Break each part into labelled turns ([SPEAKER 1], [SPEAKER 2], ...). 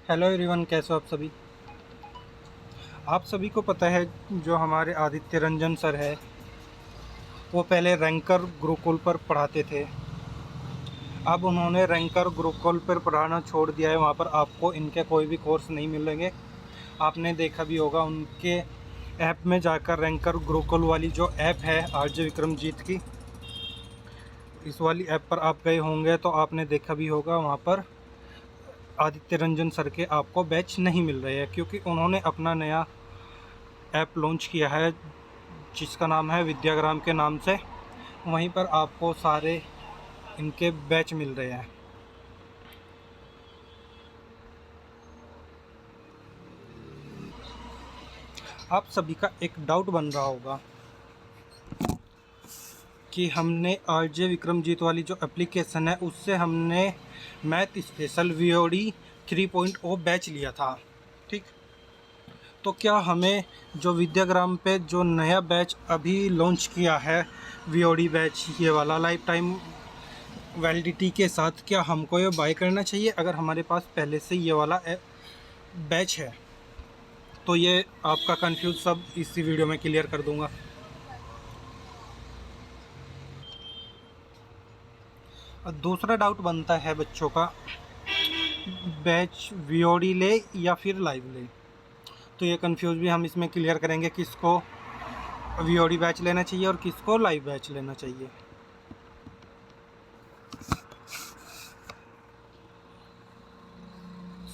[SPEAKER 1] Hello everyone, कैसे हो आप सभी। आप सभी को पता है जो हमारे आदित्य रंजन सर है वो पहले रैंकर गुरुकुल पर पढ़ाते थे। अब उन्होंने रैंकर गुरुकुल पर पढ़ाना छोड़ दिया है। वहाँ पर आपको इनके कोई भी कोर्स नहीं मिलेंगे। आपने देखा भी होगा उनके ऐप में जाकर रैंकर गुरुकुल वाली जो ऐप है आरजे विक्रमजीत की, इस वाली ऐप पर आप गए होंगे तो आपने देखा भी होगा वहाँ पर आदित्य रंजन सर के आपको बैच नहीं मिल रहे हैं, क्योंकि उन्होंने अपना नया ऐप लॉन्च किया है जिसका नाम है विद्याग्राम के नाम से। वहीं पर आपको सारे इनके बैच मिल रहे हैं। आप सभी का एक डाउट बन रहा होगा कि हमने आरजे विक्रमजीत वाली जो एप्लीकेशन है उससे हमने मैथ स्पेशल वीओडी 3.0 बैच लिया था, ठीक। तो क्या हमें जो विद्याग्राम पे जो नया बैच अभी लॉन्च किया है वीओडी बैच, ये वाला लाइफ टाइम वैलिडिटी के साथ, क्या हमको ये बाय करना चाहिए अगर हमारे पास पहले से ये वाला बैच है? तो ये आपका कंफ्यूज सब इसी वीडियो में क्लियर कर दूंगा। और दूसरा डाउट बनता है बच्चों का, बैच वीओडी ले या फिर लाइव ले। तो ये कंफ्यूज भी हम इसमें क्लियर करेंगे, किसको वीओडी बैच लेना चाहिए और किसको लाइव बैच लेना चाहिए।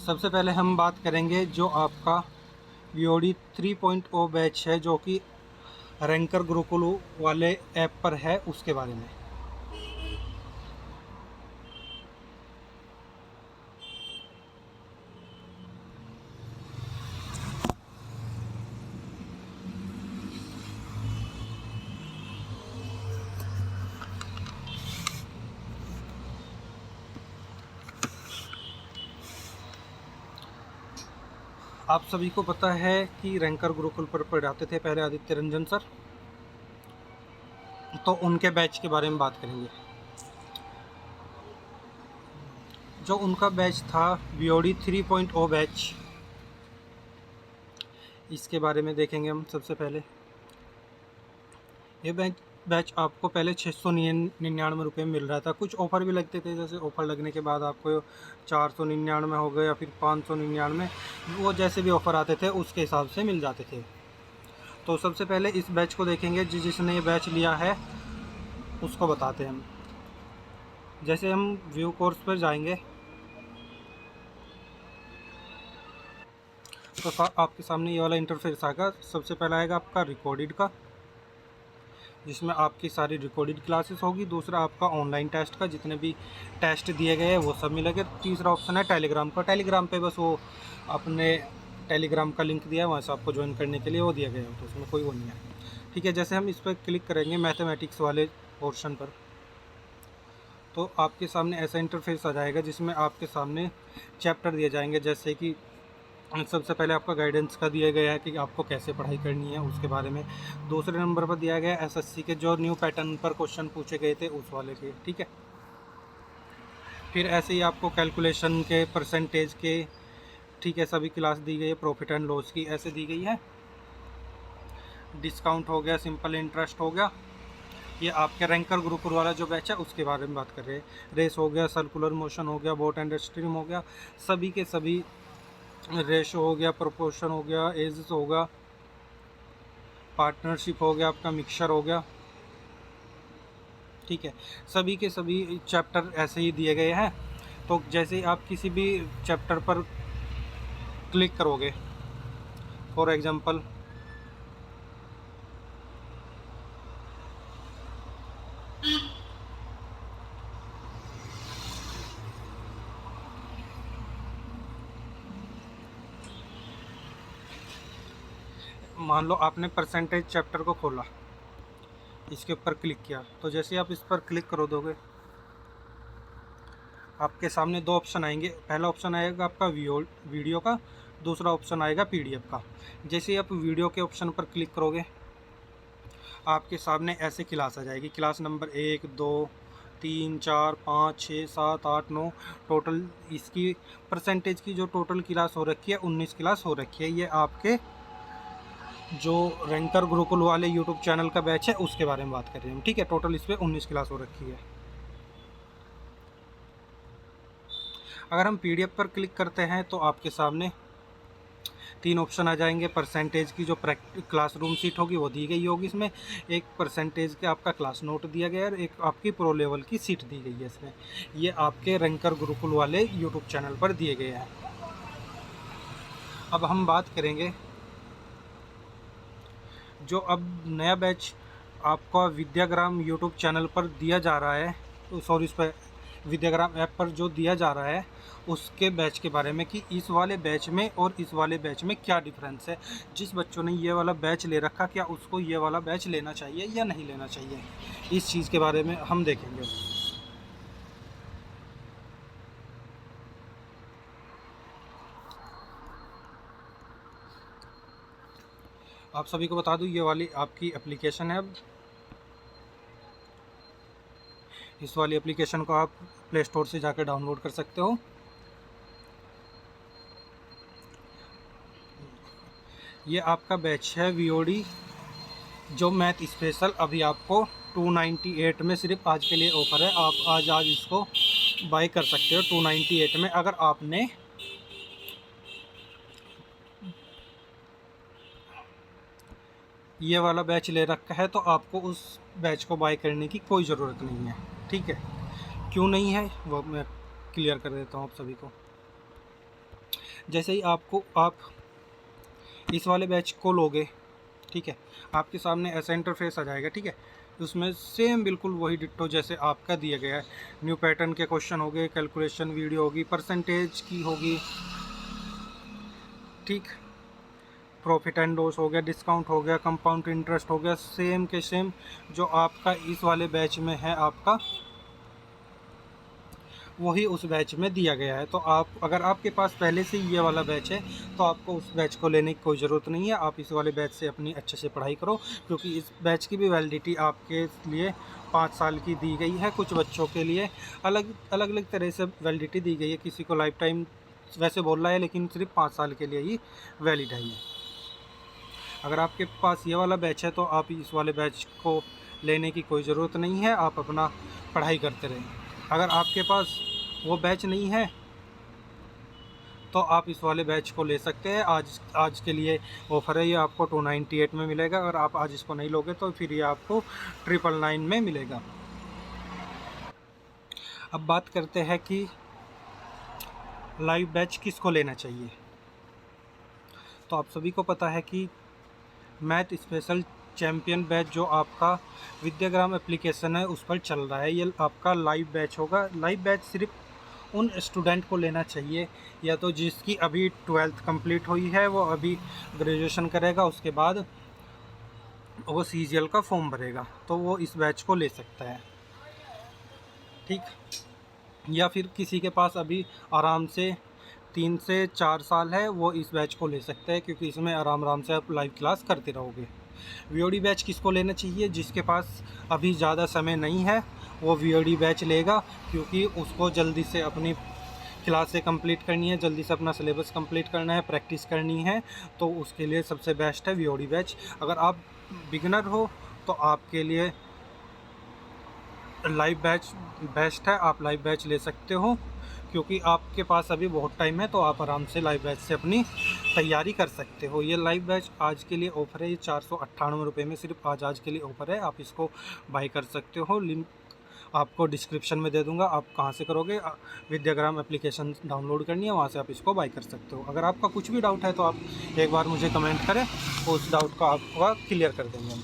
[SPEAKER 1] सबसे पहले हम बात करेंगे जो आपका वीओडी 3.0 बैच है जो कि रैंकर गुरुकुल वाले ऐप पर है, उसके बारे में। आप सभी को पता है कि रैंकर गुरुकुल पर पढ़ाते थे पहले आदित्य रंजन सर, तो उनके बैच के बारे में बात करेंगे। जो उनका बैच था वीओडी 3.0 बैच, इसके बारे में देखेंगे हम। सबसे पहले ये बैच आपको पहले 699 रुपये मिल रहा था। कुछ ऑफ़र भी लगते थे, जैसे ऑफ़र लगने के बाद आपको 499 हो गए या फिर 599, वो जैसे भी ऑफ़र आते थे उसके हिसाब से मिल जाते थे। तो सबसे पहले इस बैच को देखेंगे, जिसने ये बैच लिया है उसको बताते हैं हम। जैसे हम व्यू कोर्स पर जाएंगे तो आपके सामने ये वाला इंटरफेस आएगा। सबसे पहला आएगा आपका रिकॉर्डेड का, जिसमें आपकी सारी रिकॉर्डेड क्लासेस होगी। दूसरा आपका ऑनलाइन टेस्ट का, जितने भी टेस्ट दिए गए हैं वो सब मिलेंगे। तीसरा ऑप्शन है टेलीग्राम का। टेलीग्राम पे बस वो अपने टेलीग्राम का लिंक दिया है, वहाँ से आपको ज्वाइन करने के लिए वो दिया गया है, तो उसमें कोई वो नहीं है, ठीक है। जैसे हम इस पर क्लिक करेंगे मैथमेटिक्स वाले पोर्शन पर, तो आपके सामने ऐसा इंटरफेस आ जाएगा जिसमें आपके सामने चैप्टर दिए जाएंगे। जैसे कि सबसे पहले आपका गाइडेंस का दिया गया है कि आपको कैसे पढ़ाई करनी है, उसके बारे में। दूसरे नंबर पर दिया गया है एसएससी के जो न्यू पैटर्न पर क्वेश्चन पूछे गए थे उस वाले के, ठीक है। फिर ऐसे ही आपको कैलकुलेशन के, परसेंटेज के, ठीक है, सभी क्लास दी गई है। प्रॉफिट एंड लॉस की ऐसे दी गई है। डिस्काउंट हो गया, सिंपल इंटरेस्ट हो गया। ये आपके रैंकर ग्रुप वाला जो बैच है उसके बारे में बात कर रहे हैं। रेस हो गया, सर्कुलर मोशन हो गया, बोट एंड स्ट्रीम हो गया, सभी के सभी, रेशो हो गया, प्रोपोर्शन हो गया, एज होगा, पार्टनरशिप हो गया, आपका मिक्सचर हो गया, ठीक है। सभी के सभी चैप्टर ऐसे ही दिए गए हैं। तो जैसे ही आप किसी भी चैप्टर पर क्लिक करोगे, फॉर एग्जांपल मान लो आपने परसेंटेज चैप्टर को खोला, इसके ऊपर क्लिक किया, तो जैसे आप इस पर क्लिक करो दोगे आपके सामने दो ऑप्शन आएंगे। पहला ऑप्शन आएगा आपका वीडियो का, दूसरा ऑप्शन आएगा पीडीएफ का। जैसे ही आप वीडियो के ऑप्शन पर क्लिक करोगे आपके सामने ऐसे क्लास आ जाएगी, क्लास नंबर 1, 2, 3 4 5 6 7 8 9 टोटल इसकी परसेंटेज की जो टोटल क्लास हो रखी है 19 क्लास हो रखी है। ये आपके जो रैंकर गुरुकुल वाले यूट्यूब चैनल का बैच है उसके बारे में बात कर रहे हैं, ठीक है। टोटल इस पर 19 क्लास हो रखी है। अगर हम PDF पर क्लिक करते हैं तो आपके सामने 3 ऑप्शन आ जाएंगे। परसेंटेज की जो क्लासरूम सीट होगी वो दी गई होगी इसमें, एक परसेंटेज के आपका क्लास नोट दिया गया है और एक आपकी प्रो लेवल की सीट दी गई है इसमें। ये आपके रैंकर गुरुकुल वाले यूट्यूब चैनल पर दिए गए हैं। अब हम बात करेंगे जो अब नया बैच आपका विद्याग्राम यूट्यूब चैनल पर दिया जा रहा है, सॉरी उस पर विद्याग्राम ऐप पर जो दिया जा रहा है उसके बैच के बारे में कि इस वाले बैच में और इस वाले बैच में क्या डिफरेंस है। जिस बच्चों ने ये वाला बैच ले रखा क्या उसको ये वाला बैच लेना चाहिए या नहीं लेना चाहिए, इस चीज़ के बारे में हम देखेंगे। आप सभी को बता दूं ये वाली आपकी एप्लीकेशन है। अब इस वाली एप्लीकेशन को आप प्ले स्टोर से जाकर डाउनलोड कर सकते हो। ये आपका बैच है VOD जो मैथ स्पेशल, अभी आपको 298 में सिर्फ आज के लिए ऑफ़र है। आप आज इसको बाय कर सकते हो 298 में। अगर आपने ये वाला बैच ले रखा है तो आपको उस बैच को बाय करने की कोई ज़रूरत नहीं है, ठीक है। क्यों नहीं है वो मैं क्लियर कर देता हूँ आप सभी को। जैसे ही आप इस वाले बैच को लोगे, ठीक है, आपके सामने ऐसा इंटरफेस आ जाएगा, ठीक है। उसमें सेम बिल्कुल वही डिट्टो जैसे आपका दिया गया है। न्यू पैटर्न के क्वेश्चन हो गए, कैलकुलेशन वीडियो होगी, परसेंटेज की होगी, ठीक, प्रॉफिट एंड लॉस हो गया, डिस्काउंट हो गया, कंपाउंड इंटरेस्ट हो गया, सेम के सेम जो आपका इस वाले बैच में है आपका वही उस बैच में दिया गया है। तो आप अगर आपके पास पहले से ये वाला बैच है तो आपको उस बैच को लेने की कोई ज़रूरत नहीं है। आप इस वाले बैच से अपनी अच्छे से पढ़ाई करो, क्योंकि इस बैच की भी वैलिडिटी आपके लिए 5 साल की दी गई है। कुछ बच्चों के लिए अलग अलग तरह से वैलिडिटी दी गई है, किसी को लाइफ टाइम वैसे बोल रहा है लेकिन सिर्फ 5 साल के लिए ही वैलिड है ये। अगर आपके पास ये वाला बैच है तो आप इस वाले बैच को लेने की कोई ज़रूरत नहीं है, आप अपना पढ़ाई करते रहें। अगर आपके पास वो बैच नहीं है तो आप इस वाले बैच को ले सकते हैं। आज के लिए ऑफ़र है, ये आपको 298 में मिलेगा। अगर आप आज इसको नहीं लोगे तो फिर ये आपको 999 में मिलेगा। अब बात करते हैं कि लाइव बैच किसको लेना चाहिए। तो आप सभी को पता है कि मैथ स्पेशल चैम्पियन बैच जो आपका विद्याग्राम एप्लीकेशन है उस पर चल रहा है, ये आपका लाइव बैच होगा। लाइव बैच सिर्फ उन स्टूडेंट को लेना चाहिए या तो जिसकी अभी 12th कंप्लीट हुई है, वो अभी ग्रेजुएशन करेगा, उसके बाद वो CGL का फॉर्म भरेगा तो वो इस बैच को ले सकता है, ठीक। या फिर किसी के पास अभी आराम से 3 से 4 साल है वो इस बैच को ले सकते हैं, क्योंकि इसमें आराम से आप लाइव क्लास करते रहोगे। VOD बैच किसको लेना चाहिए? जिसके पास अभी ज़्यादा समय नहीं है वो VOD बैच लेगा, क्योंकि उसको जल्दी से अपनी क्लासें कंप्लीट करनी है, जल्दी से अपना सिलेबस कंप्लीट करना है, प्रैक्टिस करनी है, तो उसके लिए सबसे बेस्ट है VOD बैच। अगर आप बिगिनर हो तो आपके लिए लाइव बैच बेस्ट है, आप लाइव बैच ले सकते हो, क्योंकि आपके पास अभी बहुत टाइम है तो आप आराम से लाइव बैच से अपनी तैयारी कर सकते हो। ये लाइव बैच आज के लिए ऑफ़र है, ये 498 रुपये में सिर्फ आज के लिए ऑफ़र है। आप इसको बाय कर सकते हो, लिंक आपको डिस्क्रिप्शन में दे दूंगा। आप कहाँ से करोगे? विद्याग्राम एप्लीकेशन डाउनलोड करनी है, वहाँ से आप इसको बाय कर सकते हो। अगर आपका कुछ भी डाउट है तो आप एक बार मुझे कमेंट करें, उस डाउट को आपका क्लियर कर देंगे हम।